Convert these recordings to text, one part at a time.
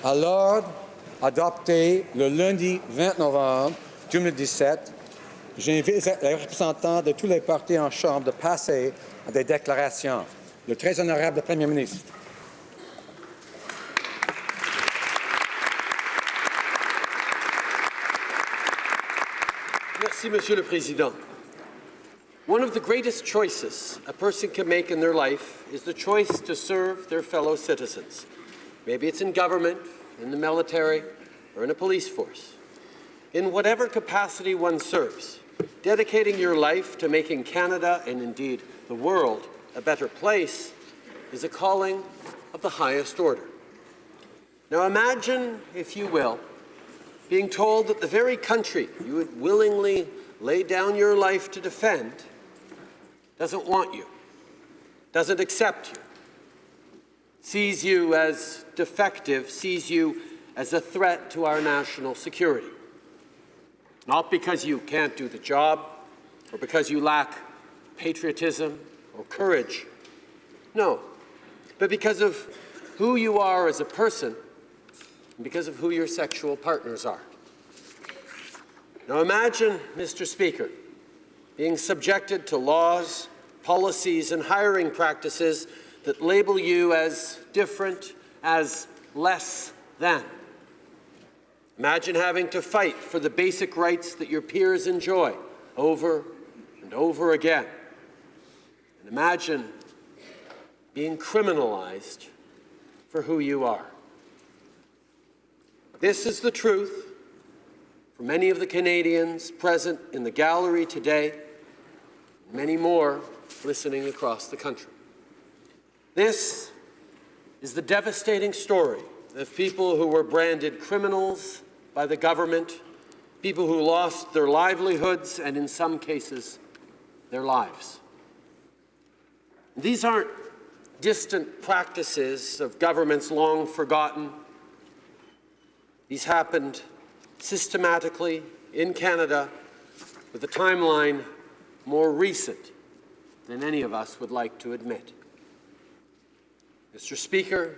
À l'ordre adopté le lundi 20 novembre 2017, j'invite les représentants de tous les partis en Chambre de passer à des déclarations. Le très honorable Premier ministre. Merci, Monsieur le Président. One of the greatest choices a person can make in their life is the choice to serve their fellow citizens. Maybe it's in government, in the military, or in a police force. In whatever capacity one serves, dedicating your life to making Canada, and indeed the world, a better place is a calling of the highest order. Now imagine, if you will, being told that the very country you would willingly lay down your life to defend doesn't want you, doesn't accept you, sees you as defective, sees you as a threat to our national security. Not because you can't do the job, or because you lack patriotism or courage. No, but because of who you are as a person, and because of who your sexual partners are. Now imagine, Mr. Speaker, being subjected to laws, policies, and hiring practices that label you as different, as less than. Imagine having to fight for the basic rights that your peers enjoy over and over again. And imagine being criminalized for who you are. This is the truth for many of the Canadians present in the gallery today, and many more listening across the country. This is the devastating story of people who were branded criminals by the government, people who lost their livelihoods and, in some cases, their lives. These aren't distant practices of governments long forgotten. These happened systematically in Canada with a timeline more recent than any of us would like to admit. Mr. Speaker,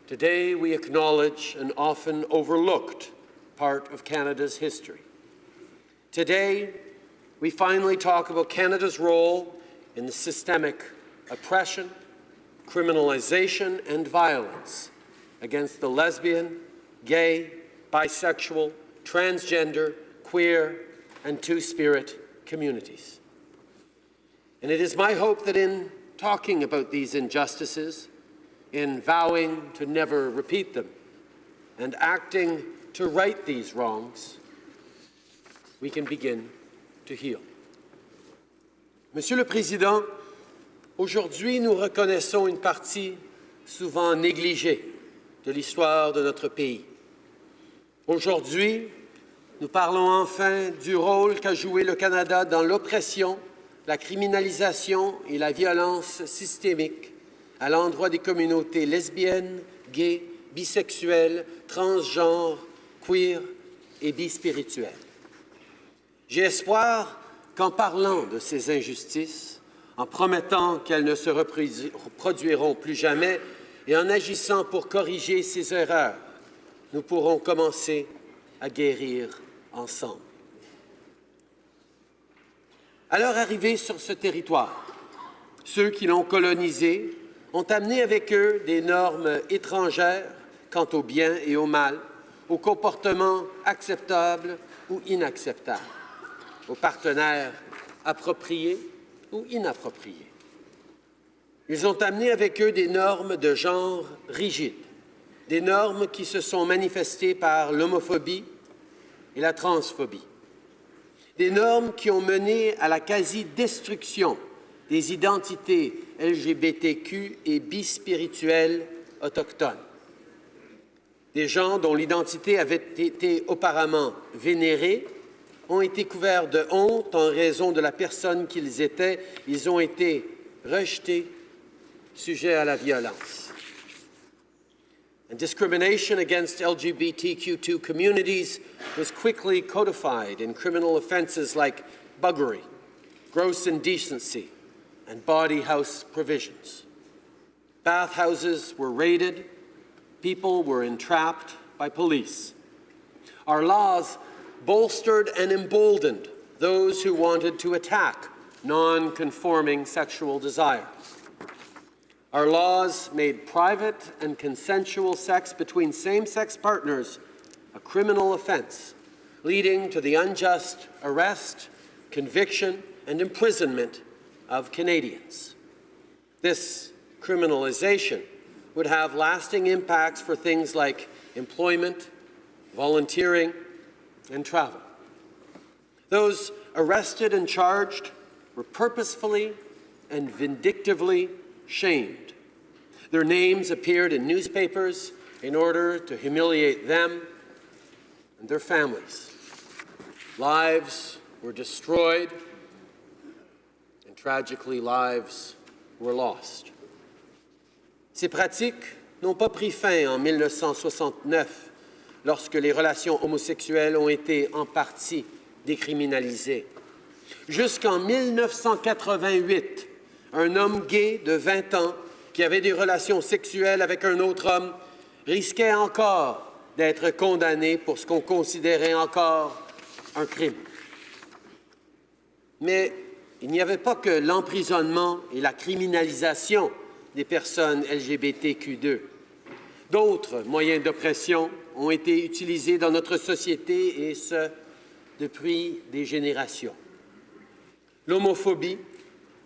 today we acknowledge an often overlooked part of Canada's history. Today, we finally talk about Canada's role in the systemic oppression, criminalization, and violence against the lesbian, gay, bisexual, transgender, queer, and two-spirit communities. And it is my hope that in talking about these injustices, in vowing to never repeat them, and acting to right these wrongs, we can begin to heal. Monsieur le Président, aujourd'hui, nous reconnaissons une partie souvent négligée de l'histoire de notre pays. Aujourd'hui, nous parlons enfin du rôle qu'a joué le Canada dans l'oppression, la criminalisation et la violence systémique à l'endroit des communautés lesbiennes, gays, bisexuelles, transgenres, queer et bispirituelles. J'ai espoir qu'en parlant de ces injustices, en promettant qu'elles ne se reproduiront plus jamais et en agissant pour corriger ces erreurs, nous pourrons commencer à guérir ensemble. À leur arrivée sur ce territoire, ceux qui l'ont colonisé ont amené avec eux des normes étrangères quant au bien et au mal, aux comportements acceptables ou inacceptables, aux partenaires appropriés ou inappropriés. Ils ont amené avec eux des normes de genre rigides, des normes qui se sont manifestées par l'homophobie et la transphobie, des normes qui ont mené à la quasi-destruction des identités LGBTQ et bispirituelles autochtones, des gens dont l'identité avait été auparavant vénérée ont été couverts de honte en raison de la personne qu'ils étaient. Ils ont été rejetés, sujets à la violence. And discrimination against LGBTQ2 communities was quickly codified in criminal offenses like buggery, gross indecency, and bawdy house provisions. Bathhouses were raided, people were entrapped, by police. Our laws bolstered and emboldened those who wanted to attack non-conforming sexual desire. Our laws made private and consensual sex between same-sex partners a criminal offense, leading to the unjust arrest, conviction, and imprisonment of Canadians. This criminalization would have lasting impacts for things like employment, volunteering, and travel. Those arrested and charged were purposefully and vindictively shamed. Their names appeared in newspapers in order to humiliate them and their families. Lives were destroyed, and tragically, lives were lost. Ces pratiques n'ont pas pris fin en 1969, lorsque les relations homosexuelles ont été en partie décriminalisées. Jusqu'en 1988, un homme gay de 20 ans qui avait des relations sexuelles avec un autre homme risquait encore d'être condamné pour ce qu'on considérait encore un crime. Mais il n'y avait pas que l'emprisonnement et la criminalisation des personnes LGBTQ2. D'autres moyens d'oppression ont été utilisés dans notre société, et ce, depuis des générations. L'homophobie,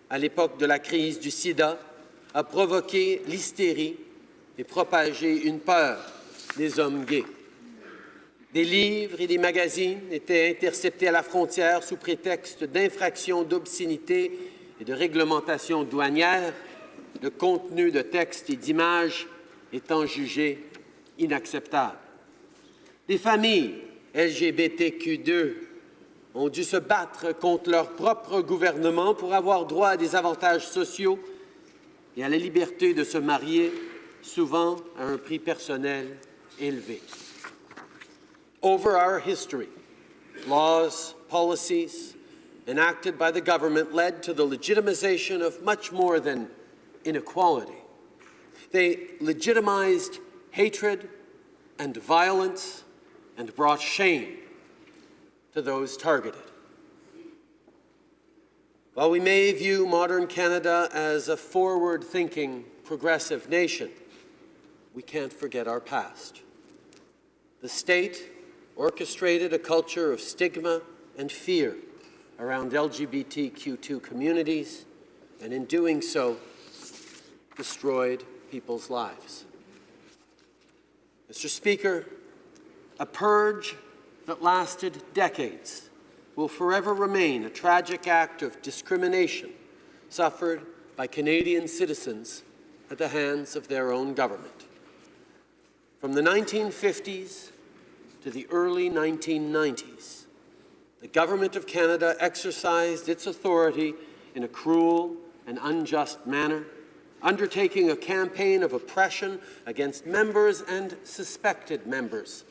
à l'époque de la crise du sida, a provoqué l'hystérie et propagé une peur des hommes gays. Des livres et des magazines étaient interceptés à la frontière sous prétexte d'infractions d'obscénité et de réglementation douanière, le contenu de textes et d'images étant jugé inacceptable. Des familles LGBTQ2 ont dû se battre contre leur propre gouvernement pour avoir droit à des avantages sociaux et à la liberté de se marier, souvent à un prix personnel élevé. Over our history, laws, policies enacted by the government led to the legitimization of much more than inequality. They legitimized hatred and violence and brought shame to those targeted. While we may view modern Canada as a forward-thinking, progressive nation, we can't forget our past. The state orchestrated a culture of stigma and fear around LGBTQ2 communities, and in doing so, destroyed people's lives. Mr. Speaker, a purge that lasted decades will forever remain a tragic act of discrimination suffered by Canadian citizens at the hands of their own government. From the 1950s to the early 1990s, the Government of Canada exercised its authority in a cruel and unjust manner, undertaking a campaign of oppression against members and suspected members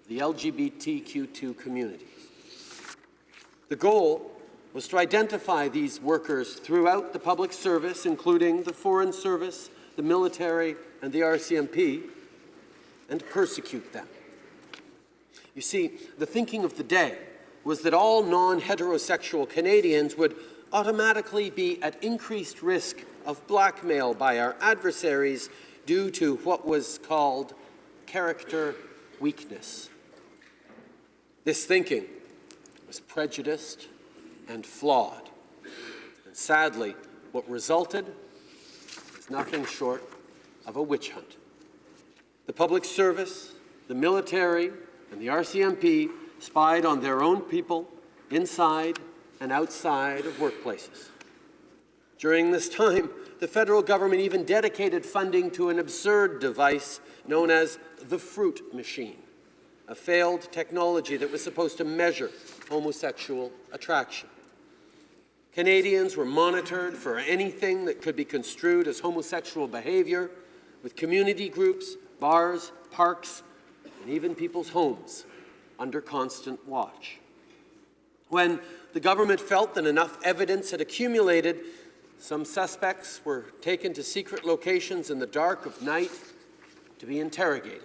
of the LGBTQ2 communities. The goal was to identify these workers throughout the public service, including the Foreign Service, the military, and the RCMP, and persecute them. You see, the thinking of the day was that all non-heterosexual Canadians would automatically be at increased risk of blackmail by our adversaries due to what was called character weakness. This thinking was prejudiced and flawed. And sadly, what resulted is nothing short of a witch hunt. The public service, the military, and the RCMP spied on their own people inside and outside of workplaces. During this time, the federal government even dedicated funding to an absurd device known as the fruit machine, a failed technology that was supposed to measure homosexual attraction. Canadians were monitored for anything that could be construed as homosexual behavior, with community groups, bars, parks, and even people's homes under constant watch. When the government felt that enough evidence had accumulated, some suspects were taken to secret locations in the dark of night to be interrogated.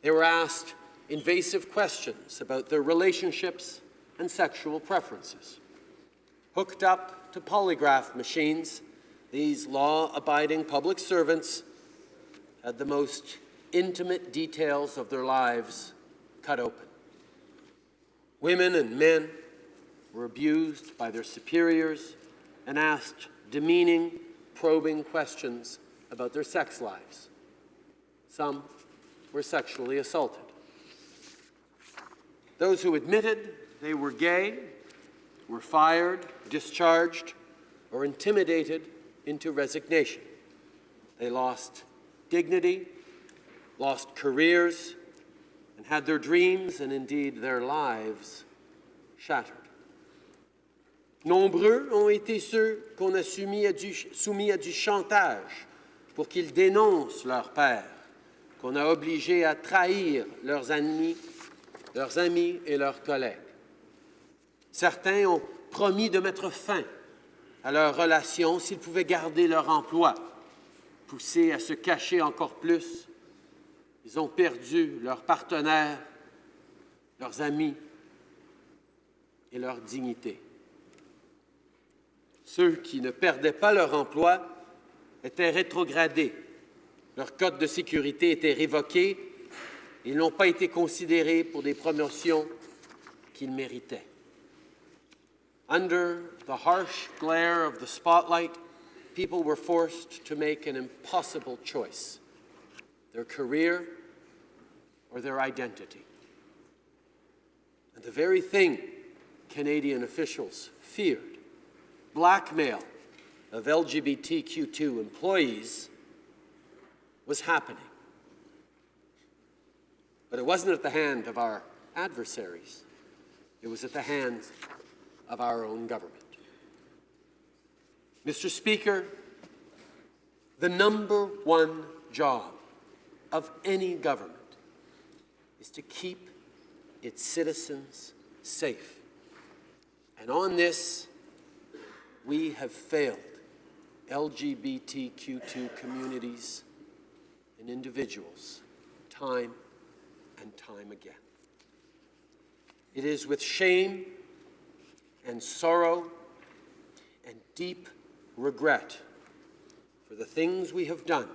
They were asked invasive questions about their relationships and sexual preferences. Hooked up to polygraph machines, these law-abiding public servants had the most intimate details of their lives cut open. Women and men were abused by their superiors and asked demeaning, probing questions about their sex lives. Some were sexually assaulted. Those who admitted they were gay were fired, discharged, or intimidated into resignation. They lost dignity, lost careers, and had their dreams and indeed their lives shattered. Nombreux ont été ceux qu'on a soumis à du chantage pour qu'ils dénoncent leur père, qu'on a obligés à trahir leurs amis et leurs collègues. Certains ont promis de mettre fin à leur relation s'ils pouvaient garder leur emploi. Poussés à se cacher encore plus, ils ont perdu leurs partenaires, leurs amis et leur dignité. Ceux qui ne perdaient pas leur emploi étaient rétrogradés. Leur code de sécurité était révoqué. Ils n'ont pas été considérés pour des promotions qu'ils méritaient. Under the harsh glare of the spotlight, people were forced to make an impossible choice: their career or their identity. And the very thing Canadian officials feared, blackmail of LGBTQ2 employees, was happening. But it wasn't at the hand of our adversaries. It was at the hands of our own government. Mr. Speaker, the number one job of any government is to keep its citizens safe. And on this, we have failed LGBTQ2 communities and individuals time and time again. It is with shame and sorrow and deep regret for the things we have done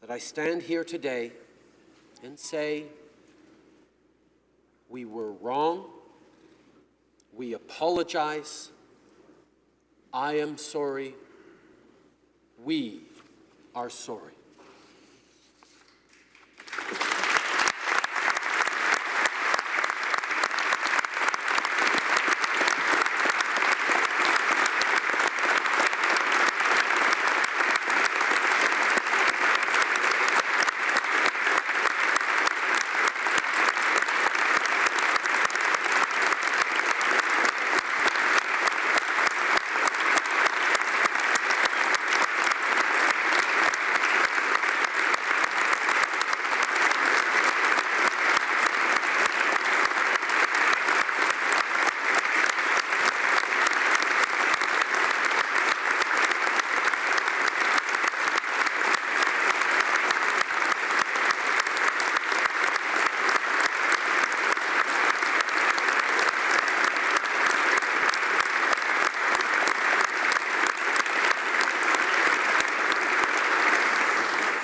that I stand here today and say, we were wrong, we apologize, I am sorry, we are sorry.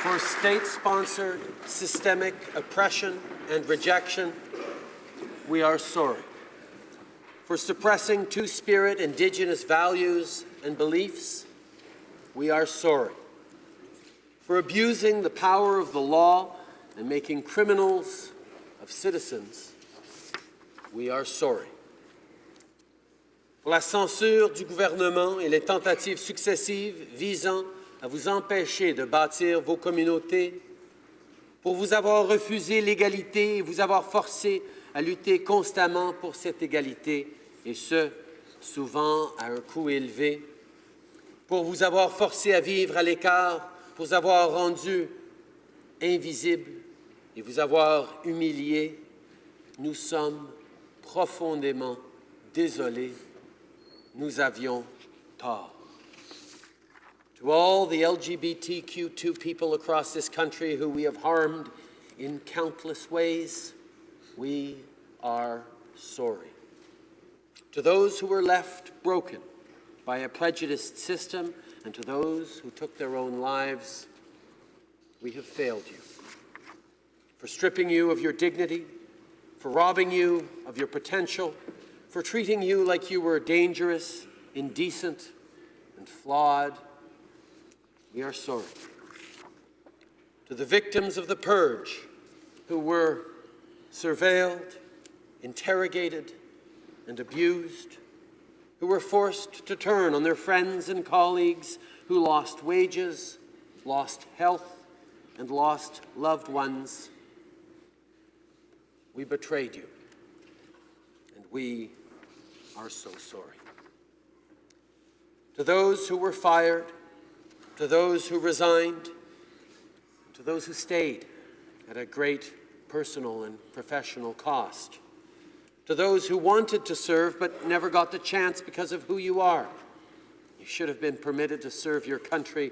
For state-sponsored systemic oppression and rejection, we are sorry. For suppressing Two-Spirit Indigenous values and beliefs, we are sorry. For abusing the power of the law and making criminals of citizens, we are sorry. Pour la censure du gouvernement et les tentatives successives visant à vous empêcher de bâtir vos communautés, pour vous avoir refusé l'égalité et vous avoir forcé à lutter constamment pour cette égalité, et ce, souvent à un coût élevé, pour vous avoir forcé à vivre à l'écart, pour vous avoir rendu invisible et vous avoir humilié, nous sommes profondément désolés. Nous avions tort. To all the LGBTQ2 people across this country who we have harmed in countless ways, we are sorry. To those who were left broken by a prejudiced system, and to those who took their own lives, we have failed you. For stripping you of your dignity, for robbing you of your potential, for treating you like you were dangerous, indecent, and flawed, we are sorry. To the victims of the purge who were surveilled, interrogated, and abused, who were forced to turn on their friends and colleagues, who lost wages, lost health, and lost loved ones, we betrayed you, and we are so sorry. To those who were fired, to those who resigned, to those who stayed at a great personal and professional cost, to those who wanted to serve but never got the chance because of who you are. You should have been permitted to serve your country,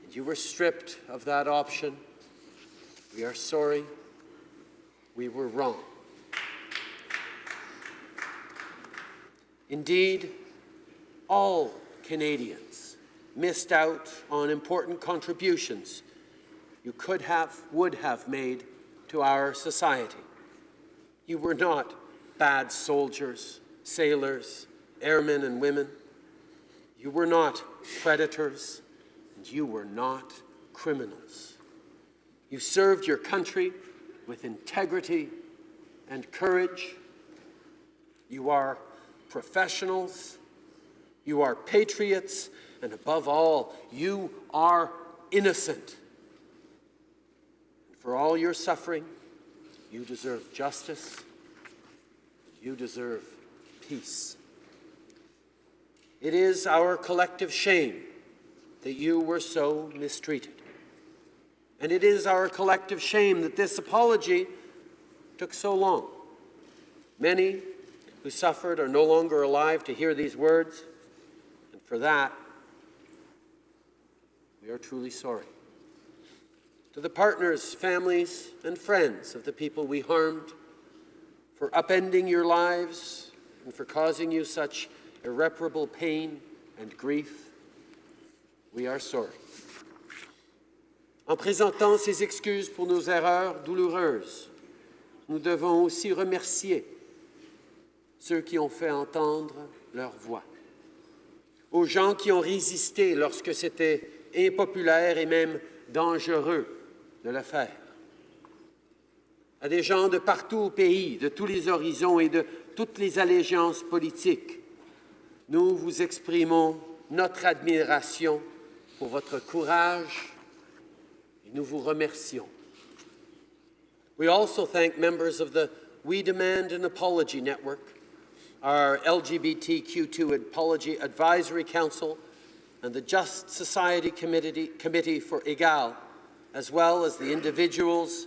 and you were stripped of that option. We are sorry. We were wrong. Indeed, all Canadians missed out on important contributions you could have, would have made to our society. You were not bad soldiers, sailors, airmen and women. You were not predators, and you were not criminals. You served your country with integrity and courage. You are professionals. You are patriots, and above all, you are innocent. And for all your suffering, you deserve justice. You deserve peace. It is our collective shame that you were so mistreated. And it is our collective shame that this apology took so long. Many who suffered are no longer alive to hear these words, and for that, we are truly sorry. To the partners, families, and friends of the people we harmed, for upending your lives and for causing you such irreparable pain and grief, we are sorry. En présentant ces excuses pour nos erreurs douloureuses, nous devons aussi remercier ceux qui ont fait entendre leur voix, aux gens qui ont résisté lorsque c'était impopulaire et même dangereux de le faire, à des gens de partout au pays, de tous les horizons et de toutes les allégeances politiques. Nous vous exprimons notre admiration pour votre courage et nous vous remercions. We also thank members of the We Demand an Apology Network, our LGBTQ2 Apology Advisory Council, and the Just Society Committee for Egal, as well as the individuals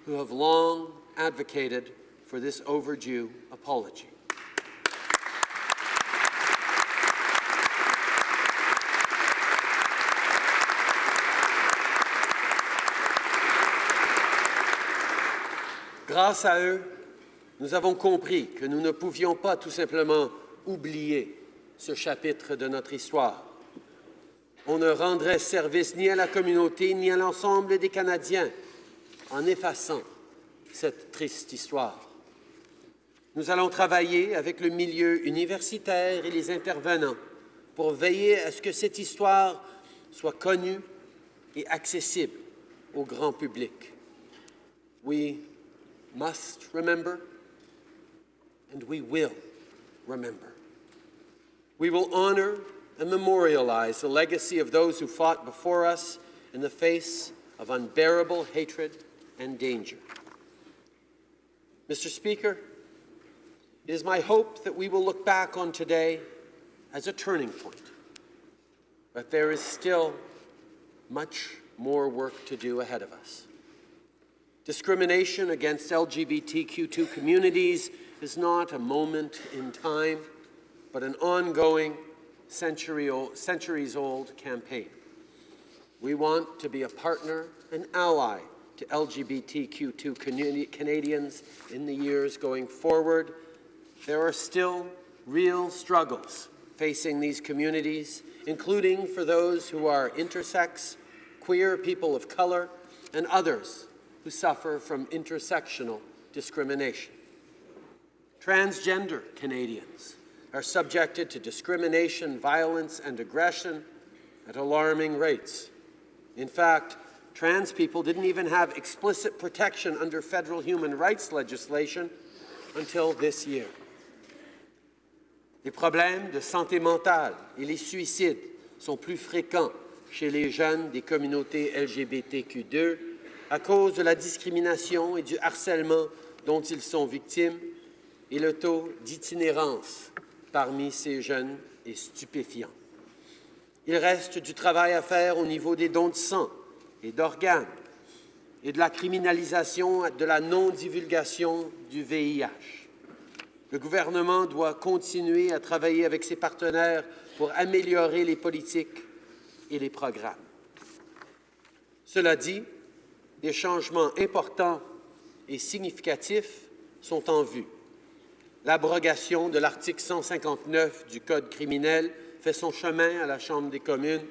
who have long advocated for this overdue apology. Grâce à eux, nous avons compris que nous ne pouvions pas tout simplement oublier ce chapitre de notre histoire. On ne rendrait service ni à la communauté ni à l'ensemble des Canadiens en effaçant cette triste histoire. Nous allons travailler avec le milieu universitaire et les intervenants pour veiller à ce que cette histoire soit connue et accessible au grand public. We must remember, and we will remember. We will honor and memorialize the legacy of those who fought before us in the face of unbearable hatred and danger. Mr. Speaker, it is my hope that we will look back on today as a turning point, but there is still much more work to do ahead of us. Discrimination against LGBTQ2 communities is not a moment in time, but an ongoing, centuries-old campaign. We want to be a partner and ally to LGBTQ2 Canadians in the years going forward, there are still real struggles facing these communities, including for those who are intersex, queer, people of color, and others who suffer from intersectional discrimination. Transgender Canadians are subjected to discrimination, violence, and aggression at alarming rates. In fact, trans people didn't even have explicit protection under federal human rights legislation until this year. Les problèmes de santé mentale et les suicides sont plus fréquents chez les jeunes des communautés LGBTQ2 à cause de la discrimination et du harcèlement dont ils sont victimes, et le taux d'itinérance parmi ces jeunes est stupéfiant. Il reste du travail à faire au niveau des dons de sang et d'organes et de la criminalisation de la non-divulgation du VIH. Le gouvernement doit continuer à travailler avec ses partenaires pour améliorer les politiques et les programmes. Cela dit, des changements importants et significatifs sont en vue. L'abrogation de l'article 159 du Code criminel fait son chemin à la Chambre des communes.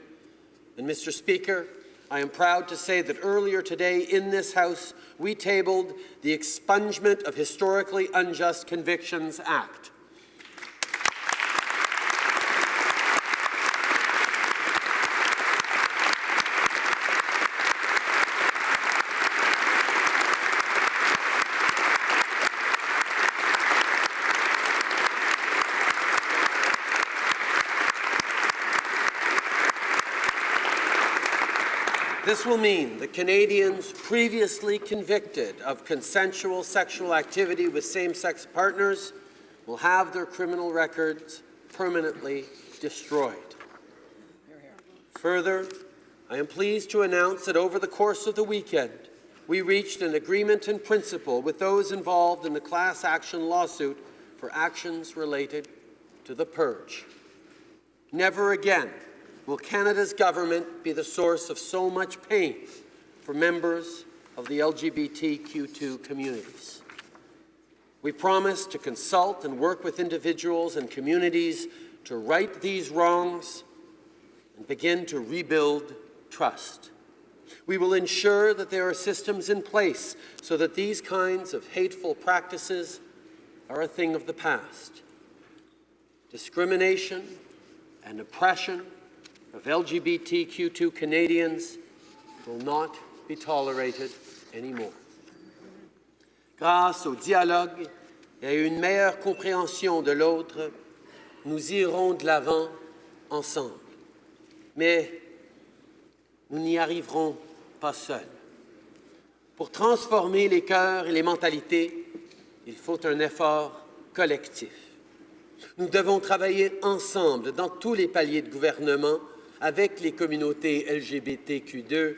And Mr. Speaker, I am proud to say that earlier today in this House, we tabled the Expungement of Historically Unjust Convictions Act. This will mean that Canadians previously convicted of consensual sexual activity with same-sex partners will have their criminal records permanently destroyed. Further, I am pleased to announce that over the course of the weekend, we reached an agreement in principle with those involved in the class action lawsuit for actions related to the purge. Never again will Canada's government be the source of so much pain for members of the LGBTQ2 communities. We promise to consult and work with individuals and communities to right these wrongs and begin to rebuild trust. We will ensure that there are systems in place so that these kinds of hateful practices are a thing of the past. Discrimination and oppression of LGBTQ2 Canadians will not be tolerated anymore. Grâce au dialogue et à une meilleure compréhension de l'autre, nous irons de l'avant ensemble. Mais nous n'y arriverons pas seuls. Pour transformer les cœurs et les mentalités, il faut un effort collectif. Nous devons travailler ensemble dans tous les paliers de gouvernement avec les communautés LGBTQ2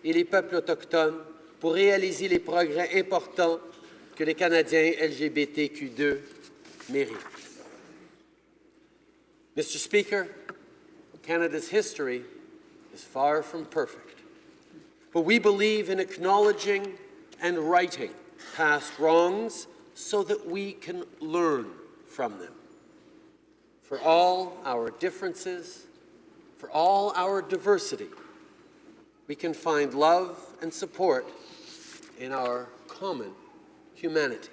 et les peuples autochtones pour réaliser les progrès importants que les Canadiens LGBTQ2 méritent. Mr. Speaker, Canada's history is far from perfect, but we believe in acknowledging and righting past wrongs so that we can learn from them. For all our differences, for all our diversity, we can find love and support in our common humanity.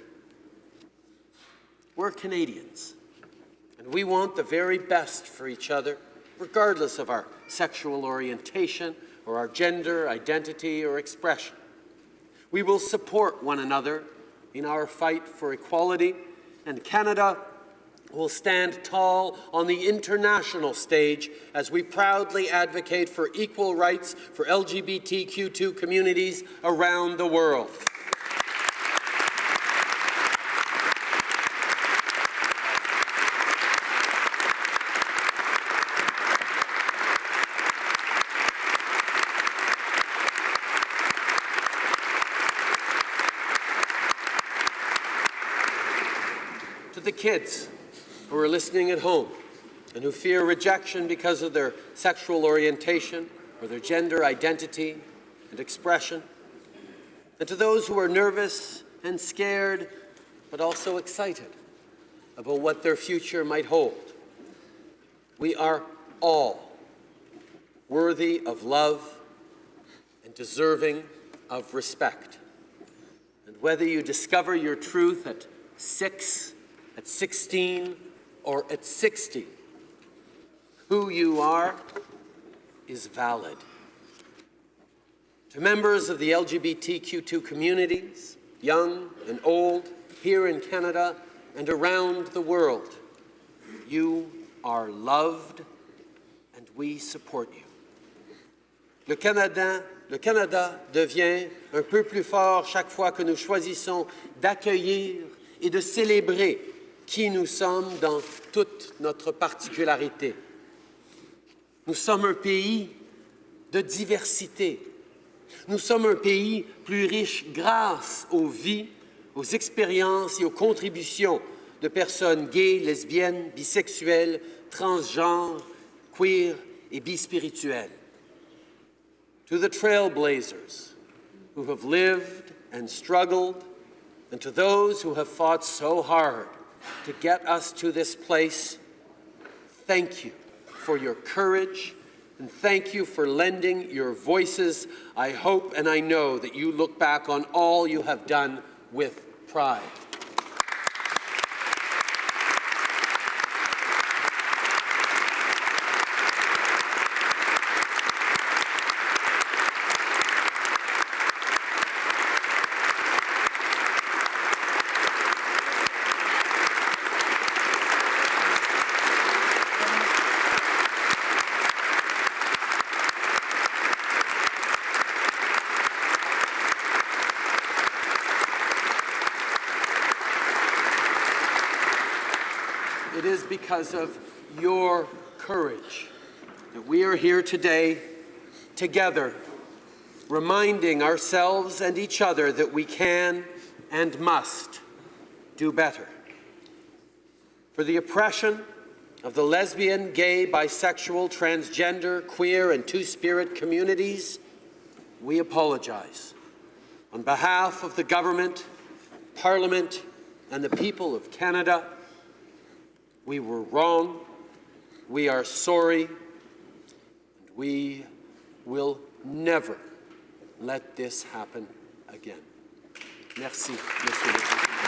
We're Canadians, and we want the very best for each other, regardless of our sexual orientation or our gender, identity, or expression. We will support one another in our fight for equality, and Canada will stand tall on the international stage as we proudly advocate for equal rights for LGBTQ2 communities around the world. To the kids who are listening at home and who fear rejection because of their sexual orientation or their gender identity and expression, and to those who are nervous and scared, but also excited about what their future might hold. We are all worthy of love and deserving of respect. And whether you discover your truth at 6, at 16, or at 60, who you are is valid. To members of the LGBTQ2 communities, young and old, here in Canada and around the world, you are loved and we support you. Le Canada devient un peu plus fort chaque fois que nous choisissons d'accueillir et de célébrer qui nous sommes dans toute notre particularité. Nous sommes un pays de diversité. Nous sommes un pays plus riche grâce aux vies, aux expériences et aux contributions de personnes gays, lesbiennes, bisexuelles, transgenres, queer et bispirituelles. To the trailblazers who have lived and struggled, and to those who have fought so hard to get us to this place, thank you for your courage, and thank you for lending your voices. I hope and I know that you look back on all you have done with pride. It is because of your courage that we are here today together, reminding ourselves and each other that we can and must do better. For the oppression of the lesbian, gay, bisexual, transgender, queer, and two-spirit communities, we apologize. On behalf of the government, Parliament, and the people of Canada, we were wrong, we are sorry, and we will never let this happen again. Merci, Monsieur le Président.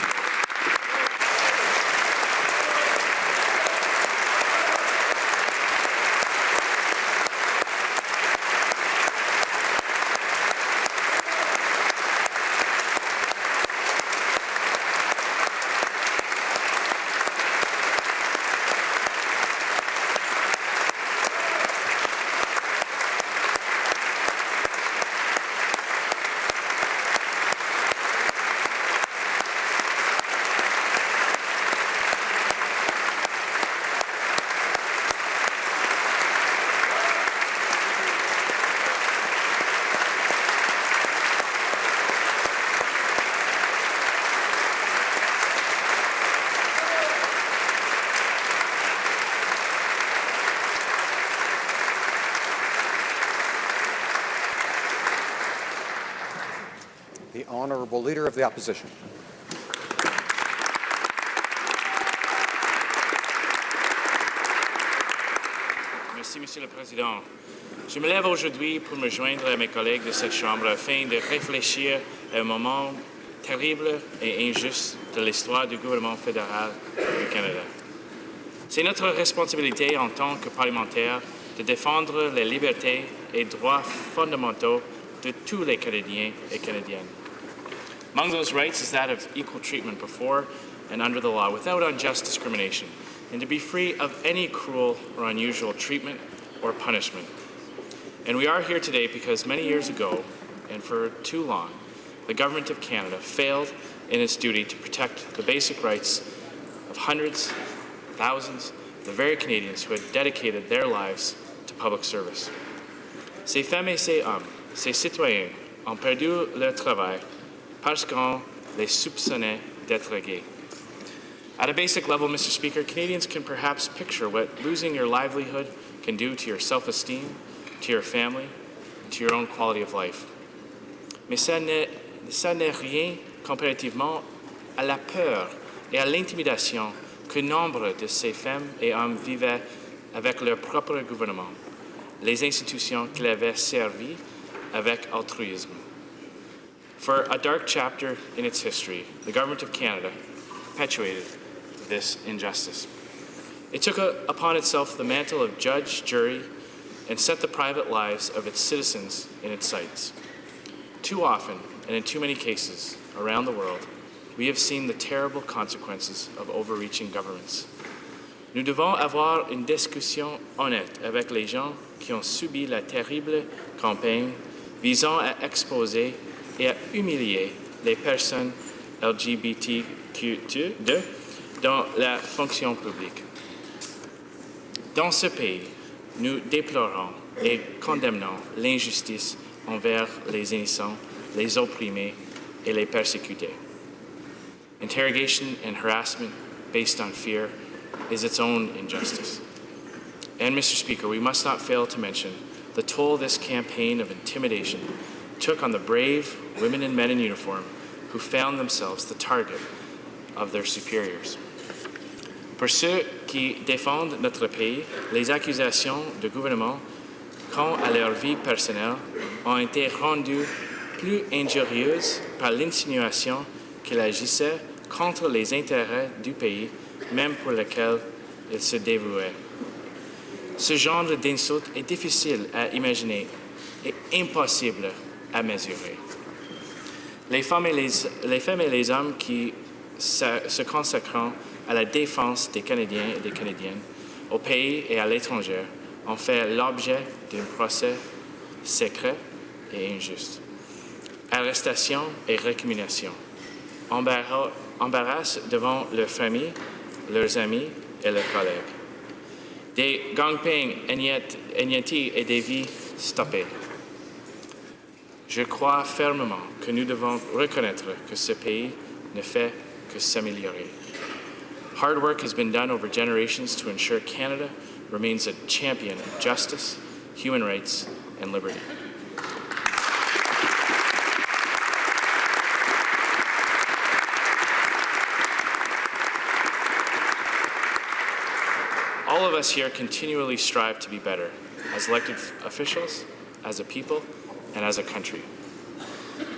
The Honourable Leader of the Opposition. Merci, Monsieur le Président. Je me lève aujourd'hui pour me joindre à mes collègues de cette Chambre afin de réfléchir à un moment terrible et injuste de l'histoire du gouvernement fédéral du Canada. C'est notre responsabilité en tant que parlementaires de défendre les libertés et droits fondamentaux de tous les Canadiens et Canadiennes. Among those rights is that of equal treatment before and under the law without unjust discrimination, and to be free of any cruel or unusual treatment or punishment. And we are here today because many years ago, and for too long, the Government of Canada failed in its duty to protect the basic rights of hundreds, thousands of the very Canadians who had dedicated their lives to public service. Ces femmes et ces hommes, ces citoyens, ont perdu leur travail parce qu'on les soupçonnait d'être gays. At a basic level, Mr. Speaker, Canadians can perhaps picture what losing your livelihood can do to your self-esteem, to your family, and to your own quality of life. Mais ça ça n'est rien comparativement à la peur et à l'intimidation que nombre de ces femmes et hommes vivaient avec leur propre gouvernement, les institutions qui l'avaient servi avec altruisme. For a dark chapter in its history, the Government of Canada perpetuated this injustice. It took upon itself the mantle of judge, jury, and set the private lives of its citizens in its sights. Too often, and in too many cases around the world, we have seen the terrible consequences of overreaching governments. Nous devons avoir une discussion honnête avec les gens qui ont subi la terrible campagne visant à exposer et à humilier les personnes LGBTQ2 dans la fonction publique. Dans ce pays, nous déplorons et condamnons l'injustice envers les innocents, les opprimés et les persécutés. Interrogation and harassment based on fear is its own injustice. And, Mr. Speaker, we must not fail to mention the toll this campaign of intimidation took on the brave women and men in uniform who found themselves the target of their superiors. Pour ceux qui défendent notre pays, les accusations du gouvernement quant à leur vie personnelle ont été rendues plus injurieuses par l'insinuation qu'il agissait contre les intérêts du pays, même pour lesquels il se dévouait. Ce genre d'insulte est difficile à imaginer et impossible à mesurer. Les femmes et les hommes qui se consacrent à la défense des Canadiens et des Canadiennes, au pays et à l'étranger, ont fait l'objet d'un procès secret et injuste. Arrestation et récrimination, embarras devant leurs familles, leurs amis et leurs collègues. Des gangbang anéantis et des vies stoppées. Je crois fermement que nous devons reconnaître que ce pays ne fait que s'améliorer. Hard work has been done over generations to ensure Canada remains a champion of justice, human rights, and liberty. All of us here continually strive to be better as elected officials, as a people, and as a country.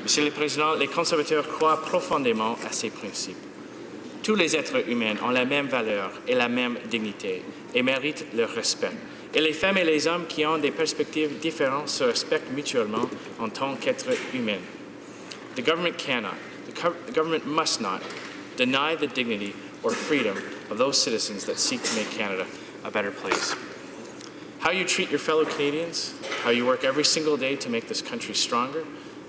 Monsieur le Président, les conservateurs croient profondément à ces principes. Tous les êtres humains ont la même valeur et la même dignité et méritent le respect. Et les femmes et les hommes qui ont des perspectives différentes se respectent mutuellement en tant qu'êtres humains. The government cannot, the government must not deny the dignity or freedom of those citizens that seek to make Canada a better place. How you treat your fellow Canadians, how you work every single day to make this country stronger,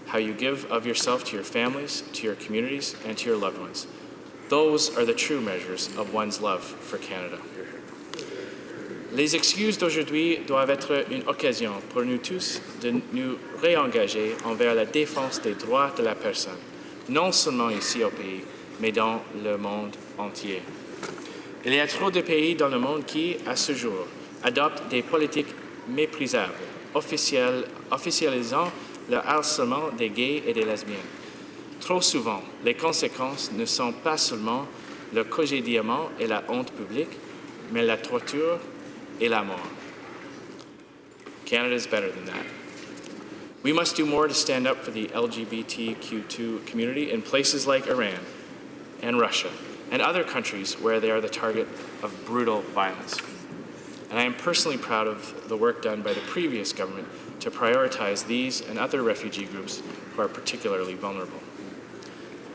how you give of yourself to your families, to your communities, and to your loved ones. Those are the true measures of one's love for Canada. Les excuses d'aujourd'hui doivent être une occasion pour nous tous de nous réengager envers la défense des droits de la personne, non seulement ici au pays, mais dans le monde entier. Il y a trop de pays dans le monde qui, à ce jour, adoptent des politiques méprisables, officialisant le harcèlement des gays et des lesbiennes. Trop souvent, les conséquences ne sont pas seulement le congédiement et la honte publique, mais la torture et la mort. Canada is better than that. We must do more to stand up for the LGBTQ2 community in places like Iran and Russia and other countries where they are the target of brutal violence. And I am personally proud of the work done by the previous government to prioritize these and other refugee groups who are particularly vulnerable.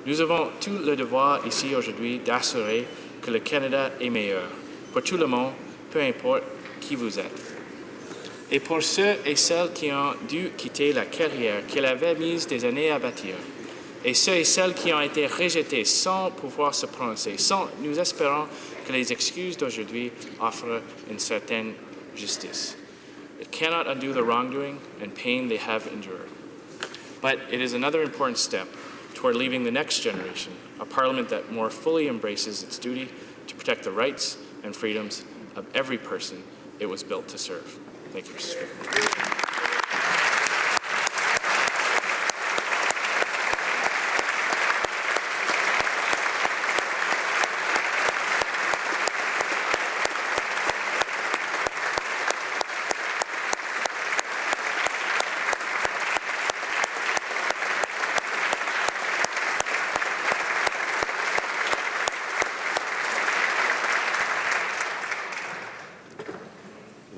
Nous avons tout le devoir ici aujourd'hui d'assurer que le Canada est meilleur pour tout le monde, peu importe qui vous êtes. Et pour ceux et celles qui ont dû quitter la carrière qu'ils avaient mise des années à bâtir, et ceux et celles qui ont été rejetés sans pouvoir se prononcer, nous espérons que les excuses d'aujourd'hui offrent une certaine justice. It cannot undo the wrongdoing and pain they have endured. But it is another important step toward leaving the next generation a parliament that more fully embraces its duty to protect the rights and freedoms of every person it was built to serve. Thank you, Mr. Speaker.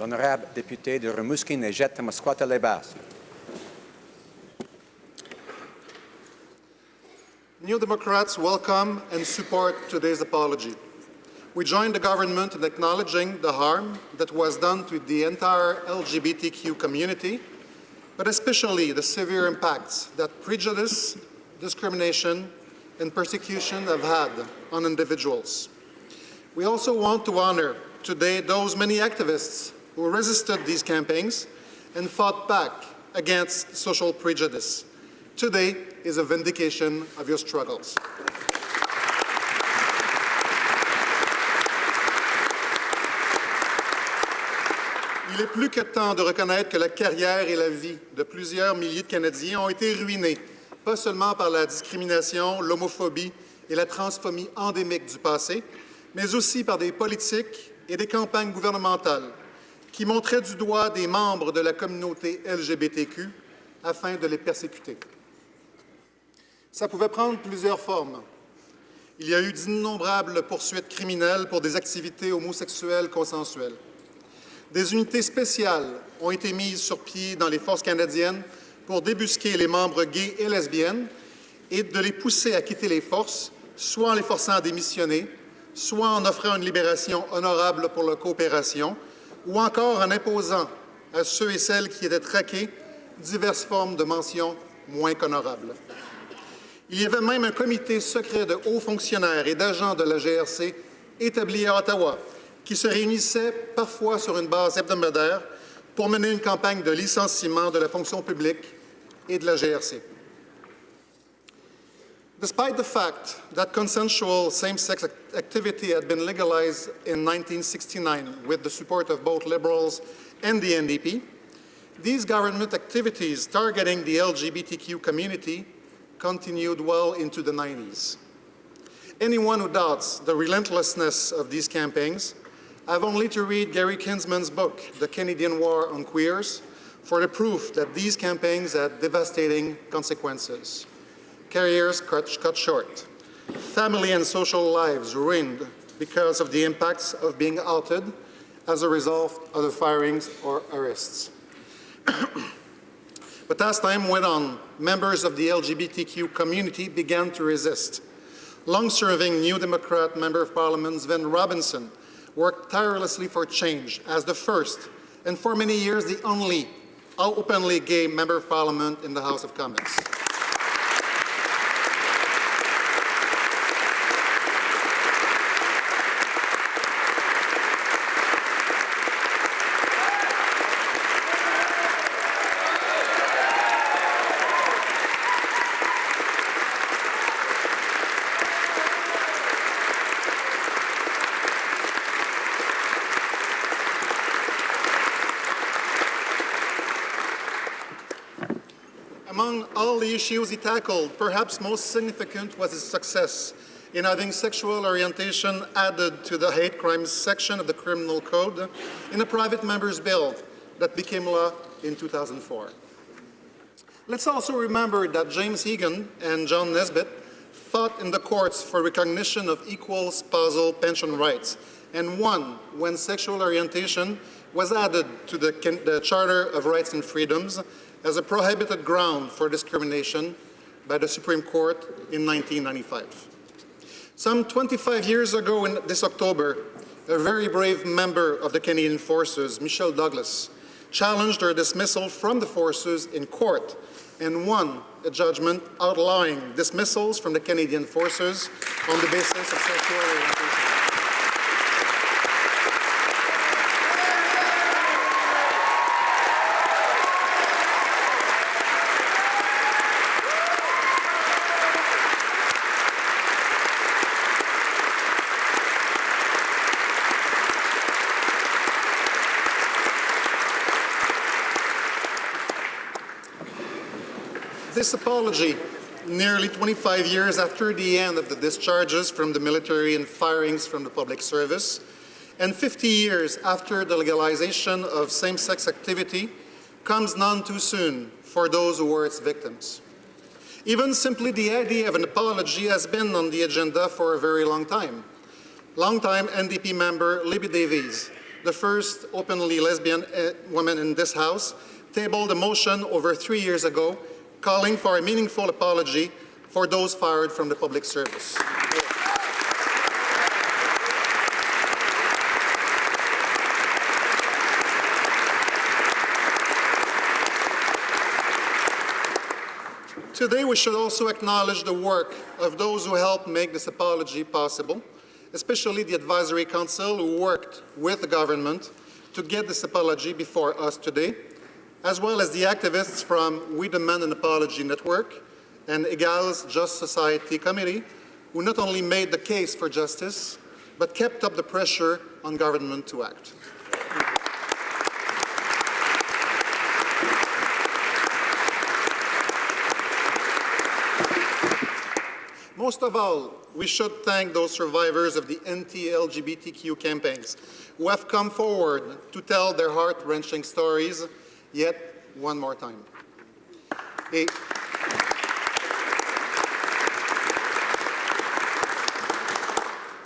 l'honorable député de Rimouski-Neigette-Témiscouata-les-Basses. New Democrats welcome and support today's apology. We join the government in acknowledging the harm that was done to the entire LGBTQ community, but especially the severe impacts that prejudice, discrimination, and persecution have had on individuals. We also want to honor today those many activists who resisted these campaigns and fought back against social prejudice. Today is a vindication of your struggles. Il est plus que temps de reconnaître que la carrière et la vie de plusieurs milliers de Canadiens ont été ruinés, pas seulement par la discrimination, l'homophobie et la transphobie endémique du passé, mais aussi par des politiques et des campagnes gouvernementales qui montraient du doigt des membres de la communauté LGBTQ afin de les persécuter. Ça pouvait prendre plusieurs formes. Il y a eu d'innombrables poursuites criminelles pour des activités homosexuelles consensuelles. Des unités spéciales ont été mises sur pied dans les forces canadiennes pour débusquer les membres gays et lesbiennes et de les pousser à quitter les forces, soit en les forçant à démissionner, soit en offrant une libération honorable pour leur coopération, ou encore en imposant à ceux et celles qui étaient traqués diverses formes de mentions moins qu'honorables. Il y avait même un comité secret de hauts fonctionnaires et d'agents de la GRC établi à Ottawa, qui se réunissaient parfois sur une base hebdomadaire pour mener une campagne de licenciement de la fonction publique et de la GRC. Despite the fact that consensual same-sex activity had been legalized in 1969 with the support of both Liberals and the NDP, these government activities targeting the LGBTQ community continued well into the 90s. Anyone who doubts the relentlessness of these campaigns have only to read Gary Kinsman's book, The Canadian War on Queers, for the proof that these campaigns had devastating consequences. Careers cut short, family and social lives ruined because of the impacts of being outed as a result of the firings or arrests. But as time went on, members of the LGBTQ community began to resist. Long-serving New Democrat Member of Parliament Sven Robinson worked tirelessly for change as the first, and for many years the only, openly gay Member of Parliament in the House of Commons. Among all the issues he tackled, perhaps most significant was his success in having sexual orientation added to the hate crimes section of the Criminal Code in a private member's bill that became law in 2004. Let's also remember that James Egan and John Nesbitt fought in the courts for recognition of equal spousal pension rights and won when sexual orientation was added to the Charter of Rights and Freedoms as a prohibited ground for discrimination by the Supreme Court in 1995. Some 25 years ago in this October, a very brave member of the Canadian Forces, Michelle Douglas, challenged her dismissal from the forces in court and won a judgment outlawing dismissals from the Canadian Forces on the basis of sexual orientation. This apology, nearly 25 years after the end of the discharges from the military and firings from the public service, and 50 years after the legalization of same-sex activity, comes none too soon for those who were its victims. Even simply the idea of an apology has been on the agenda for a very long time. Longtime NDP member Libby Davies the first openly lesbian woman in this House, tabled a motion over 3 years ago calling for a meaningful apology for those fired from the public service. Today, we should also acknowledge the work of those who helped make this apology possible, especially the Advisory Council who worked with the government to get this apology before us today, as well as the activists from We Demand an Apology Network and Egal's Just Society Committee, who not only made the case for justice, but kept up the pressure on government to act. Most of all, we should thank those survivors of the anti-LGBTQ campaigns who have come forward to tell their heart-wrenching stories yet one more time.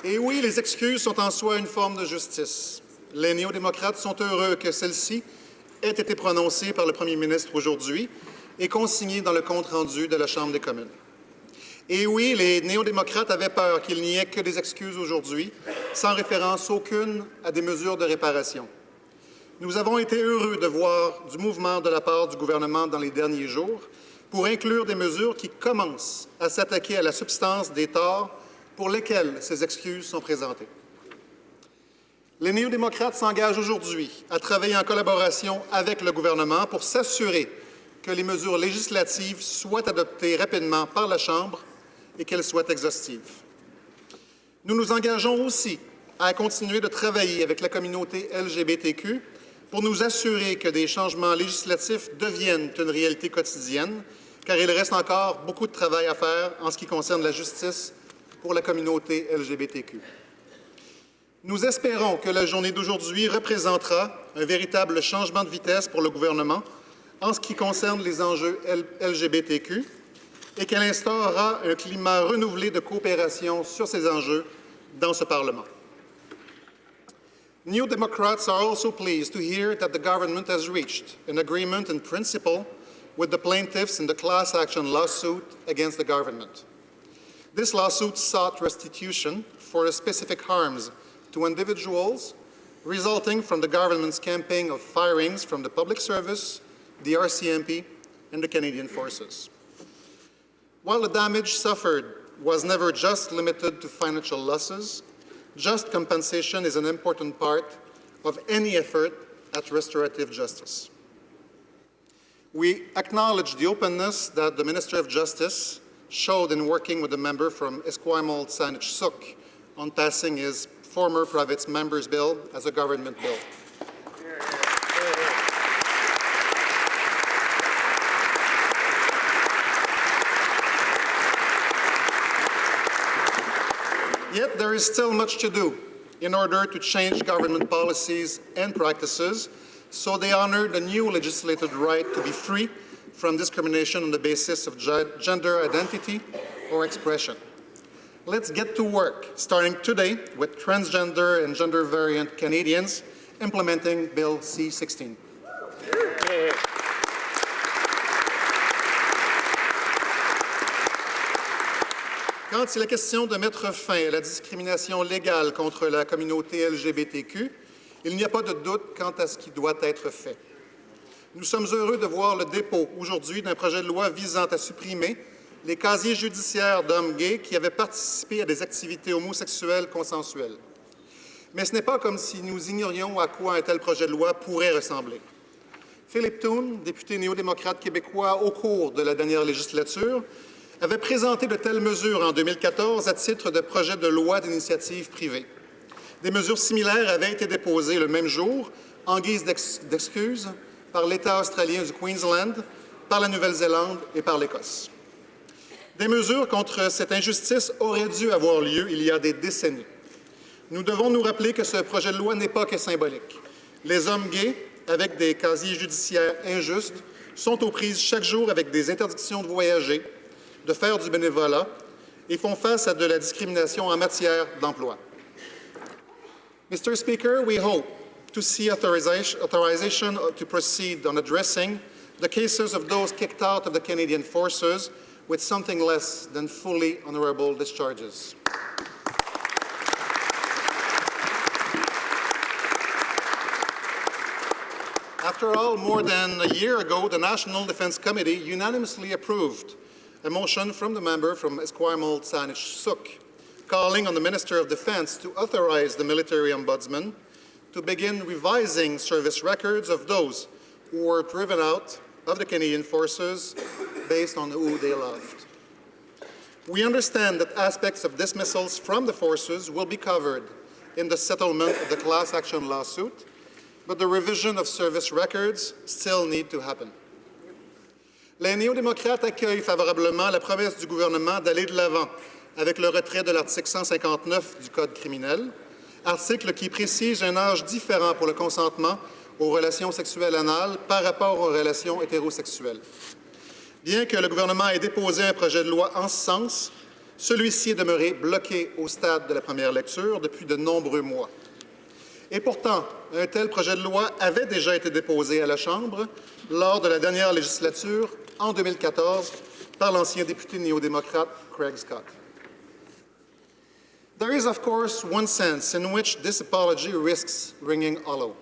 Et oui, les excuses sont en soi une forme de justice. Les néo-démocrates sont heureux que celle-ci ait été prononcée par le premier ministre aujourd'hui et consignée dans le compte-rendu de la Chambre des communes. Et oui, les néo-démocrates avaient peur qu'il n'y ait que des excuses aujourd'hui, sans référence aucune à des mesures de réparation. Nous avons été heureux de voir du mouvement de la part du gouvernement dans les derniers jours pour inclure des mesures qui commencent à s'attaquer à la substance des torts pour lesquels ces excuses sont présentées. Les néo-démocrates s'engagent aujourd'hui à travailler en collaboration avec le gouvernement pour s'assurer que les mesures législatives soient adoptées rapidement par la Chambre et qu'elles soient exhaustives. Nous nous engageons aussi à continuer de travailler avec la communauté LGBTQ pour nous assurer que des changements législatifs deviennent une réalité quotidienne, car il reste encore beaucoup de travail à faire en ce qui concerne la justice pour la communauté LGBTQ. Nous espérons que la journée d'aujourd'hui représentera un véritable changement de vitesse pour le gouvernement en ce qui concerne les enjeux LGBTQ et qu'elle instaurera un climat renouvelé de coopération sur ces enjeux dans ce Parlement. New Democrats are also pleased to hear that the government has reached an agreement in principle with the plaintiffs in the class action lawsuit against the government. This lawsuit sought restitution for the specific harms to individuals resulting from the government's campaign of firings from the public service, the RCMP, and the Canadian Forces. While the damage suffered was never just limited to financial losses, just compensation is an important part of any effort at restorative justice. We acknowledge the openness that the Minister of Justice showed in working with the member from Esquimalt Saanich-Sooke on passing his former private member's bill as a government bill. Yet there is still much to do in order to change government policies and practices so they honor the new legislated right to be free from discrimination on the basis of gender identity or expression. Let's get to work, starting today with transgender and gender variant Canadians implementing Bill C-16. Quand il est question de mettre fin à la discrimination légale contre la communauté LGBTQ, il n'y a pas de doute quant à ce qui doit être fait. Nous sommes heureux de voir le dépôt aujourd'hui d'un projet de loi visant à supprimer les casiers judiciaires d'hommes gays qui avaient participé à des activités homosexuelles consensuelles. Mais ce n'est pas comme si nous ignorions à quoi un tel projet de loi pourrait ressembler. Philippe Toone, député néo-démocrate québécois au cours de la dernière législature, avait présenté de telles mesures en 2014 à titre de projet de loi d'initiative privée. Des mesures similaires avaient été déposées le même jour, en guise d'excuses, par l'État australien du Queensland, par la Nouvelle-Zélande et par l'Écosse. Des mesures contre cette injustice auraient dû avoir lieu il y a des décennies. Nous devons nous rappeler que ce projet de loi n'est pas que symbolique. Les hommes gays, avec des casiers judiciaires injustes, sont aux prises chaque jour avec des interdictions de voyager, de faire du bénévolat et font face à de la discrimination en matière d'emploi. Mr. Speaker, we hope to see authorization to proceed on addressing the cases of those kicked out of the Canadian Forces with something less than fully honourable discharges. After all, more than a year ago, the National Defence Committee unanimously approved a motion from the member from Esquimalt Saanich-Sooke calling on the Minister of Defence to authorize the military ombudsman to begin revising service records of those who were driven out of the Canadian Forces based on who they loved. We understand that aspects of dismissals from the forces will be covered in the settlement of the class action lawsuit, but the revision of service records still need to happen. Les néo-démocrates accueillent favorablement la promesse du gouvernement d'aller de l'avant avec le retrait de l'article 159 du Code criminel, article qui précise un âge différent pour le consentement aux relations sexuelles anales par rapport aux relations hétérosexuelles. Bien que le gouvernement ait déposé un projet de loi en ce sens, celui-ci est demeuré bloqué au stade de la première lecture depuis de nombreux mois. Et pourtant, un tel projet de loi avait déjà été déposé à la Chambre lors de la dernière législature en 2014 par l'ancien député néo-démocrate Craig Scott. There is, of course, one sense in which this apology risks ringing hollow.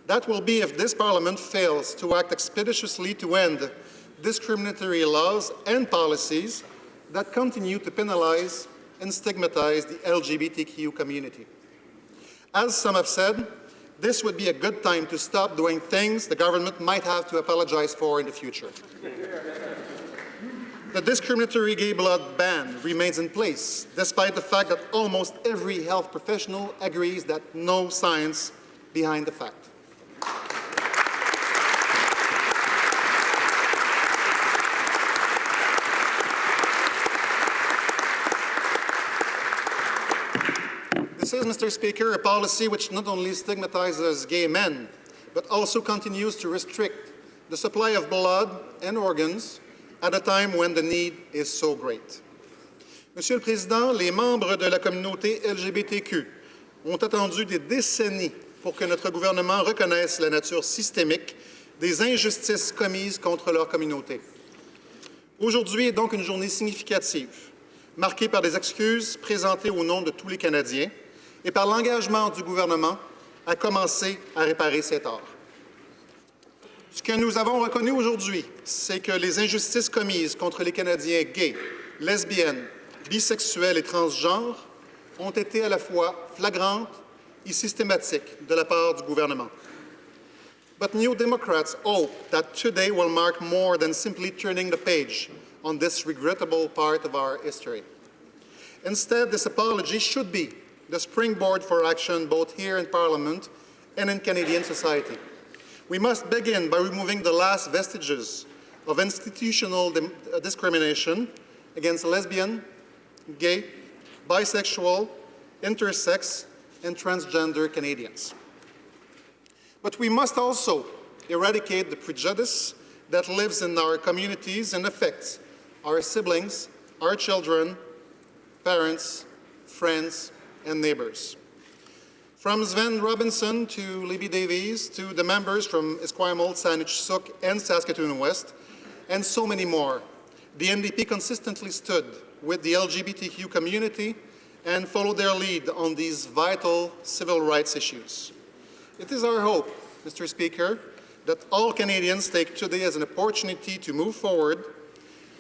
That will be if this Parliament fails to act expeditiously to end discriminatory laws and policies that continue to penalize and stigmatize the LGBTQ community. As some have said, this would be a good time to stop doing things the government might have to apologize for in the future. The discriminatory gay blood ban remains in place, despite the fact that almost every health professional agrees that no science behind the fact. This is, Mr. Speaker, a policy which not only stigmatizes gay men, but also continues to restrict the supply of blood and organs at a time when the need is so great. Monsieur le Président, les membres de la communauté LGBTQ ont attendu des décennies pour que notre gouvernement reconnaisse la nature systémique des injustices commises contre leur communauté. Aujourd'hui est donc une journée significative, marquée par des excuses présentées au nom de tous les Canadiens et par l'engagement du gouvernement à commencer à réparer ces torts. Ce que nous avons reconnu aujourd'hui, c'est que les injustices commises contre les Canadiens gays, lesbiennes, bisexuels et transgenres ont été à la fois flagrantes et systématiques de la part du gouvernement. But New Democrats hope that today will mark more than simply turning the page on this regrettable part of our history. Instead, this apology should be the springboard for action both here in Parliament and in Canadian society. We must begin by removing the last vestiges of institutional discrimination against lesbian, gay, bisexual, intersex, and transgender Canadians. But we must also eradicate the prejudice that lives in our communities and affects our siblings, our children, parents, friends, and neighbors. From Sven Robinson to Libby Davies to the members from Esquimalt, Saanich-Sooke, and Saskatoon West, and so many more, the NDP consistently stood with the LGBTQ community and followed their lead on these vital civil rights issues. It is our hope, Mr. Speaker, that all Canadians take today as an opportunity to move forward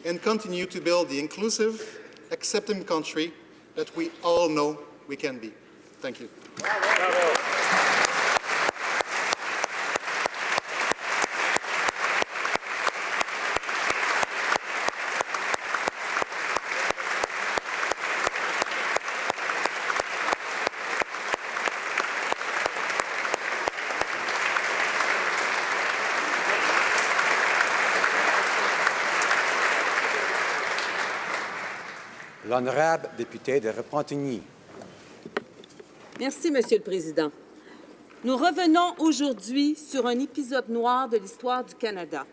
and continue to build the inclusive, accepting country that we all know we can be. Thank you. Bravo. L'honorable député de Repentigny. Merci, Monsieur le Président. Nous revenons aujourd'hui sur un épisode noir de l'histoire du Canada.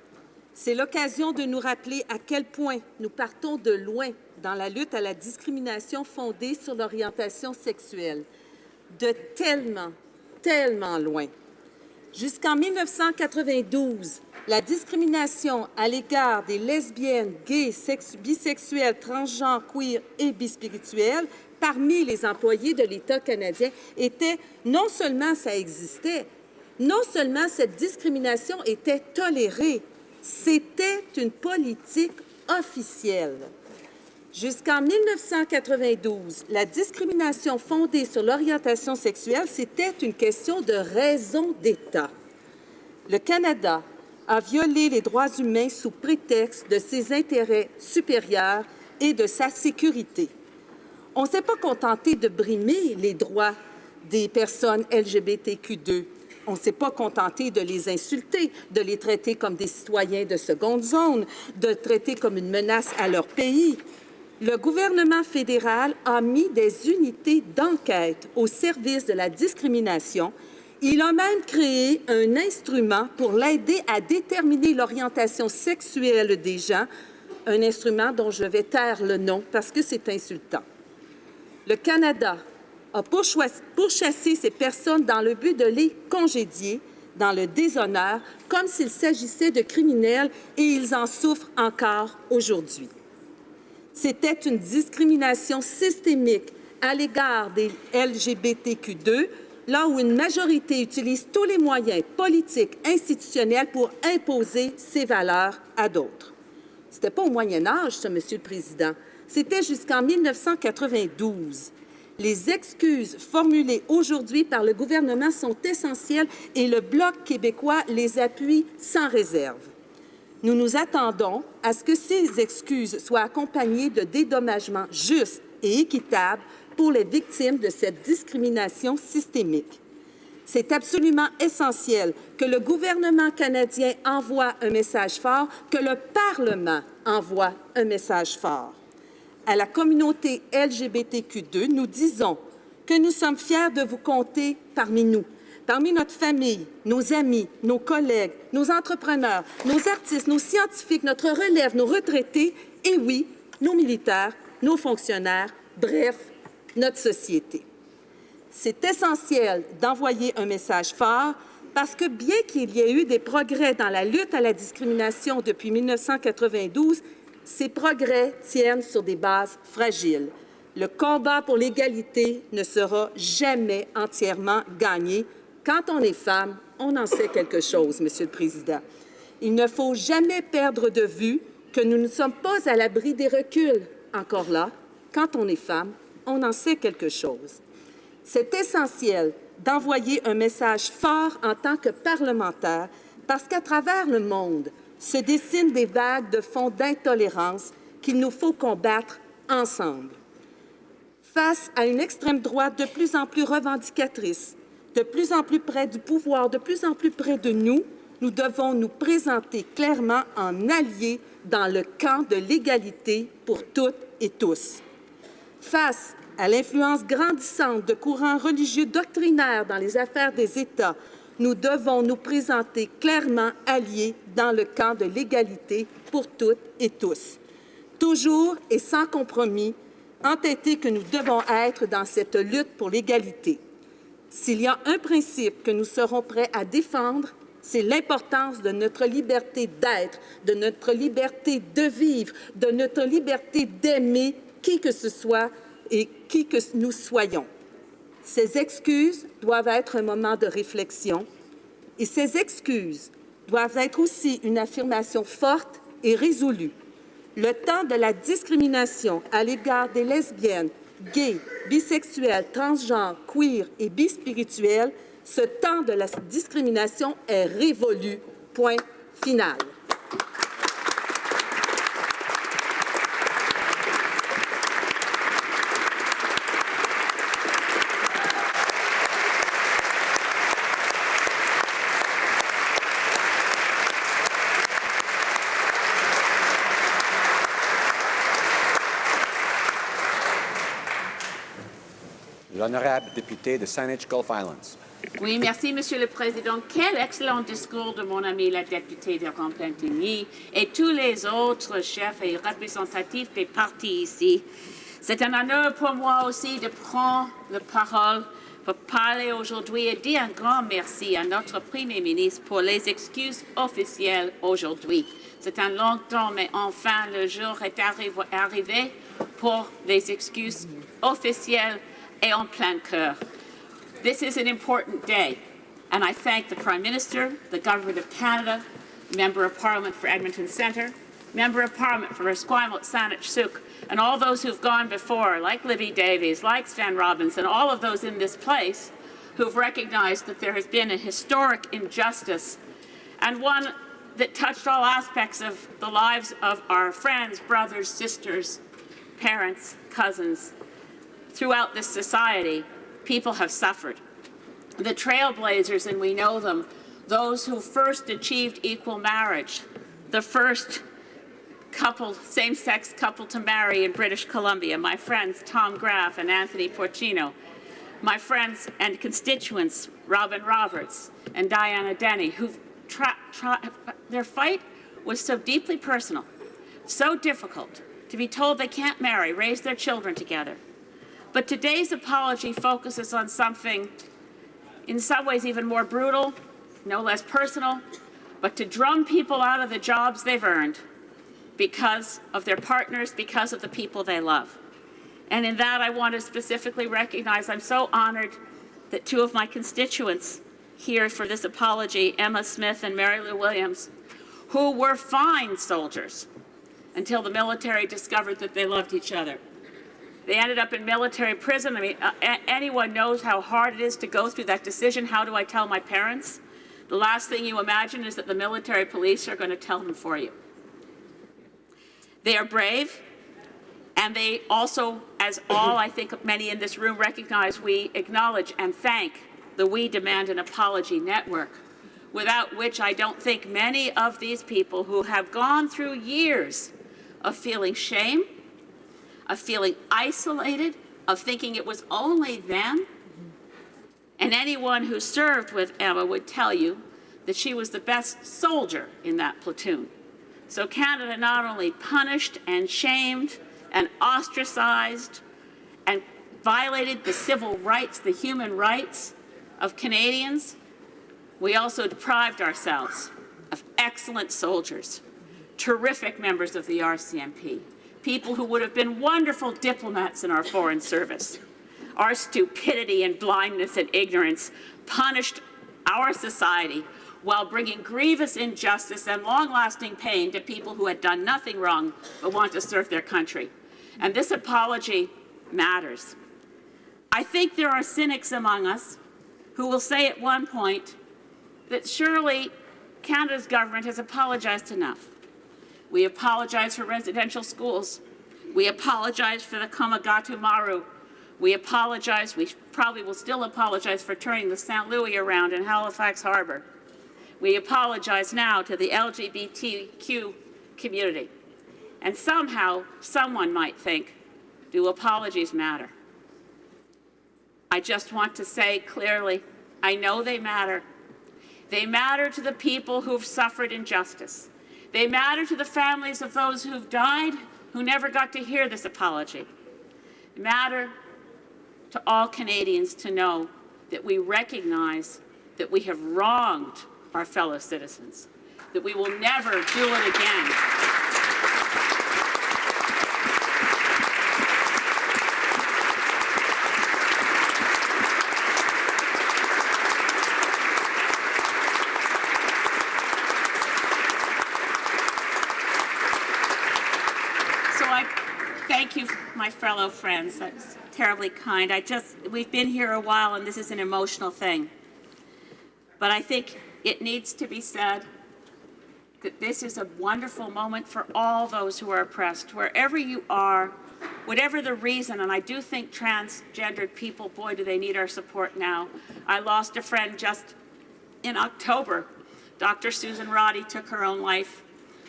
C'est l'occasion de nous rappeler à quel point nous partons de loin dans la lutte à la discrimination fondée sur l'orientation sexuelle. De tellement tellement loin. Jusqu'en 1992, la discrimination à l'égard des lesbiennes, gays, bisexuels, transgenres, queer et bispirituels parmi les employés de l'État canadien était, non seulement ça existait, non seulement cette discrimination était tolérée, c'était une politique officielle. Jusqu'en 1992, la discrimination fondée sur l'orientation sexuelle, c'était une question de raison d'État. Le Canada a violé les droits humains sous prétexte de ses intérêts supérieurs et de sa sécurité. On ne s'est pas contenté de brimer les droits des personnes LGBTQ2. On ne s'est pas contenté de les insulter, de les traiter comme des citoyens de seconde zone, de les traiter comme une menace à leur pays. Le gouvernement fédéral a mis des unités d'enquête au service de la discrimination. Il a même créé un instrument pour l'aider à déterminer l'orientation sexuelle des gens, un instrument dont je vais taire le nom parce que c'est insultant. Le Canada a pourchassé ces personnes dans le but de les congédier dans le déshonneur, comme s'il s'agissait de criminels, et ils en souffrent encore aujourd'hui. C'était une discrimination systémique à l'égard des LGBTQ2, là où une majorité utilise tous les moyens politiques, institutionnels pour imposer ses valeurs à d'autres. Ce n'était pas au Moyen Âge, ça, Monsieur le Président. C'était jusqu'en 1992. Les excuses formulées aujourd'hui par le gouvernement sont essentielles et le Bloc québécois les appuie sans réserve. Nous nous attendons à ce que ces excuses soient accompagnées de dédommagements justes et équitables pour les victimes de cette discrimination systémique. C'est absolument essentiel que le gouvernement canadien envoie un message fort, que le Parlement envoie un message fort. À la communauté LGBTQ2, nous disons que nous sommes fiers de vous compter parmi nous, parmi notre famille, nos amis, nos collègues, nos entrepreneurs, nos artistes, nos scientifiques, notre relève, nos retraités et, oui, nos militaires, nos fonctionnaires, bref, notre société. C'est essentiel d'envoyer un message fort parce que bien qu'il y ait eu des progrès dans la lutte à la discrimination depuis 1992, ces progrès tiennent sur des bases fragiles. Le combat pour l'égalité ne sera jamais entièrement gagné. Quand on est femme, on en sait quelque chose, Monsieur le Président. Il ne faut jamais perdre de vue que nous ne sommes pas à l'abri des reculs. Encore là, quand on est femme, on en sait quelque chose. C'est essentiel d'envoyer un message fort en tant que parlementaire parce qu'à travers le monde se dessinent des vagues de fond d'intolérance qu'il nous faut combattre ensemble. Face à une extrême droite de plus en plus revendicatrice, de plus en plus près du pouvoir, de plus en plus près de nous, nous devons nous présenter clairement en alliés dans le camp de l'égalité pour toutes et tous. Face à l'influence grandissante de courants religieux doctrinaires dans les affaires des États, nous devons nous présenter clairement alliés dans le camp de l'égalité pour toutes et tous. Toujours et sans compromis, entêtés que nous devons être dans cette lutte pour l'égalité. S'il y a un principe que nous serons prêts à défendre, c'est l'importance de notre liberté d'être, de notre liberté de vivre, de notre liberté d'aimer qui que ce soit et qui que nous soyons. Ces excuses doivent être un moment de réflexion et ces excuses doivent être aussi une affirmation forte et résolue. Le temps de la discrimination à l'égard des lesbiennes, gays, bisexuels, transgenres, queer et bispirituels, ce temps de la discrimination est révolu. Point final. L'honorable député de Saanich Gulf Islands. Oui, merci, Monsieur le Président. Quel excellent discours de mon ami la députée de Repentigny et tous les autres chefs et représentatifs des partis ici. C'est un honneur pour moi aussi de prendre la parole pour parler aujourd'hui et dire un grand merci à notre Premier ministre pour les excuses officielles aujourd'hui. C'est un long temps, mais enfin le jour est arrivé pour les excuses officielles et en plein cœur. This is an important day, and I thank the Prime Minister, the Government of Canada, Member of Parliament for Edmonton Centre, Member of Parliament for Esquimalt Saanich-Sooke, and all those who've gone before, like Libby Davies, like Stan Robinson, all of those in this place who've recognized that there has been a historic injustice and one that touched all aspects of the lives of our friends, brothers, sisters, parents, cousins. Throughout this society, people have suffered. The trailblazers, and we know them, those who first achieved equal marriage, the first couple, same-sex couple to marry in British Columbia, my friends Tom Graff and Anthony Porcino, my friends and constituents Robin Roberts and Diana Denny, who their fight was so deeply personal, so difficult, to be told they can't marry, raise their children together. But today's apology focuses on something in some ways even more brutal, no less personal, but to drum people out of the jobs they've earned because of their partners, because of the people they love. And in that, I want to specifically recognize, I'm so honored that two of my constituents here for this apology, Emma Smith and Mary Lou Williams, who were fine soldiers until the military discovered that they loved each other. They ended up in military prison. I mean, anyone knows how hard it is to go through that decision. How do I tell my parents? The last thing you imagine is that the military police are going to tell them for you. They are brave, and they also, as all I think many in this room recognize, we acknowledge and thank the We Demand an Apology Network, without which I don't think many of these people who have gone through years of feeling shame, of feeling isolated, of thinking it was only them, and anyone who served with Emma would tell you that she was the best soldier in that platoon. So Canada not only punished and shamed and ostracized and violated the civil rights, the human rights of Canadians, we also deprived ourselves of excellent soldiers, terrific members of the RCMP, people who would have been wonderful diplomats in our foreign service. Our stupidity and blindness and ignorance punished our society while bringing grievous injustice and long-lasting pain to people who had done nothing wrong but want to serve their country. And this apology matters. I think there are cynics among us who will say at one point that surely Canada's government has apologized enough. We apologize for residential schools. We apologize for the Komagatu Maru. We apologize, we probably will still apologize for turning the St. Louis around in Halifax Harbor. We apologize now to the LGBTQ community. And somehow, someone might think, do apologies matter? I just want to say clearly, I know they matter. They matter to the people who've suffered injustice. They matter to the families of those who've died, who never got to hear this apology. They matter to all Canadians to know that we recognize that we have wronged our fellow citizens, that we will never do it again. Thank you, my fellow friends. That's terribly kind. We've been here a while, and this is an emotional thing. But I think it needs to be said that this is a wonderful moment for all those who are oppressed, wherever you are, whatever the reason. And I do think transgendered people, boy, do they need our support now. I lost a friend just in October. Dr. Susan Roddy took her own life.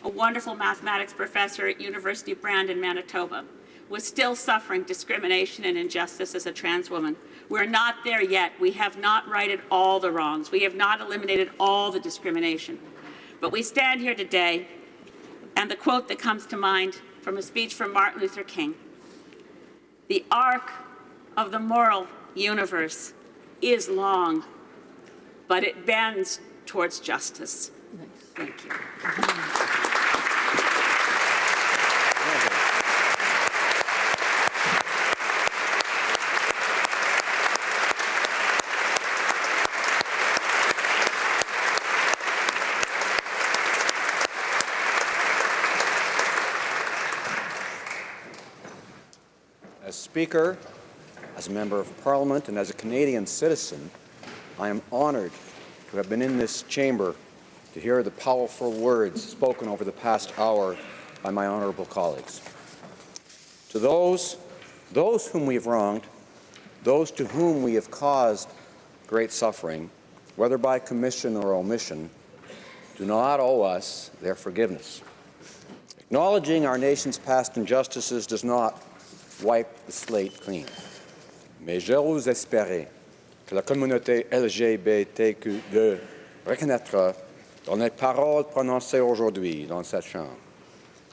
A wonderful mathematics professor at University of Brandon, Manitoba, was still suffering discrimination and injustice as a trans woman. We're not there yet. We have not righted all the wrongs. We have not eliminated all the discrimination. But we stand here today, and the quote that comes to mind from a speech from Martin Luther King, "The arc of the moral universe is long, but it bends towards justice. Thank you. As Speaker, as a Member of Parliament, and as a Canadian citizen, I am honoured to have been in this chamber to hear the powerful words spoken over the past hour by my honourable colleagues. To those whom we have wronged, those to whom we have caused great suffering, whether by commission or omission, do not owe us their forgiveness. Acknowledging our nation's past injustices does not wipe the slate clean. Mais j'ose espérer que la communauté LGBTQ2 reconnaîtra dans les paroles prononcées aujourd'hui dans cette Chambre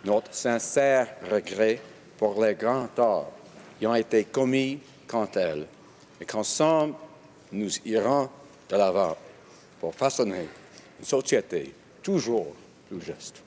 notre sincère regret pour les grands torts qui ont été commis contre elle et qu'ensemble nous irons de l'avant pour façonner une société toujours plus juste.